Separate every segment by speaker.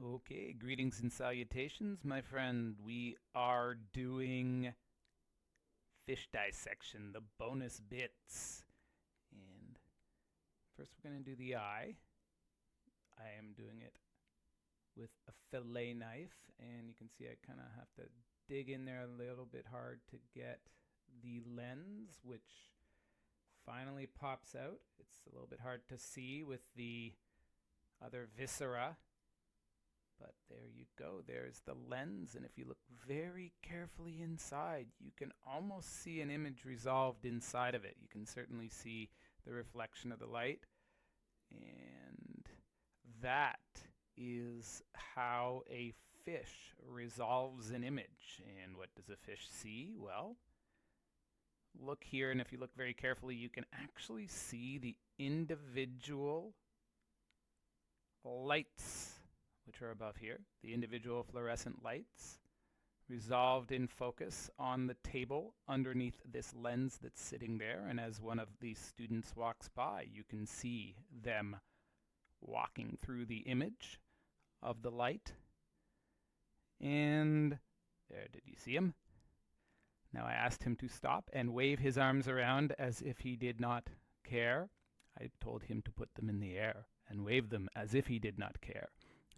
Speaker 1: Okay, greetings and salutations, my friend. We are doing fish dissection, the bonus bits. And first we're going to do the eye. I am doing it with a fillet knife, and you can see I kind of have to dig in there a little bit hard to get the lens, which finally pops out. It's a little bit hard to see with the other viscera. But there you go, there's the lens, and if you look very carefully inside, you can almost see an image resolved inside of it. You can certainly see the reflection of the light, and that is how a fish resolves an image. And what does a fish see? Well, look here, and if you look very carefully, you can actually see the individual lights which are above here, the individual fluorescent lights resolved in focus on the table underneath this lens that's sitting there. And as one of these students walks by, you can see them walking through the image of the light. And there, did you see him? Now I asked him to stop and wave his arms around as if he did not care. I told him to put them in the air and wave them as if he did not care,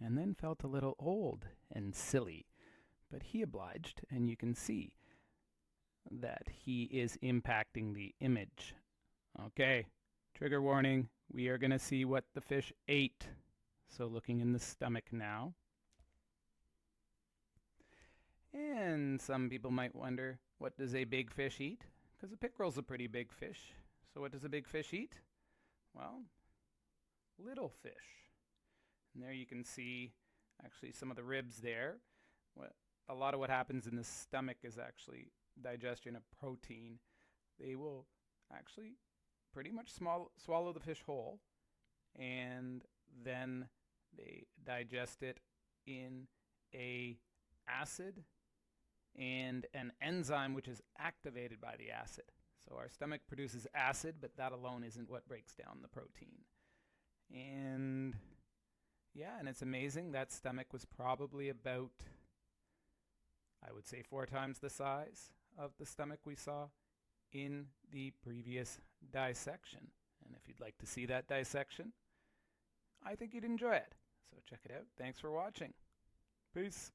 Speaker 1: and then felt a little old and silly. But he obliged, and you can see that he is impacting the image. Okay, trigger warning, we are going to see what the fish ate. So looking in the stomach now. And some people might wonder, what does a big fish eat? Because a pickerel's a pretty big fish. So what does a big fish eat? Well, little fish. And there you can see actually some of the ribs there. A lot of what happens in the stomach is actually digestion of protein. They will actually pretty much swallow the fish whole, and then they digest it in a acid and an enzyme which is activated by the acid. So our stomach produces acid, but that alone isn't what breaks down the protein. And yeah, and it's amazing. That stomach was probably about, I would say, 4 times the size of the stomach we saw in the previous dissection. And if you'd like to see that dissection, I think you'd enjoy it. So check it out. Thanks for watching. Peace.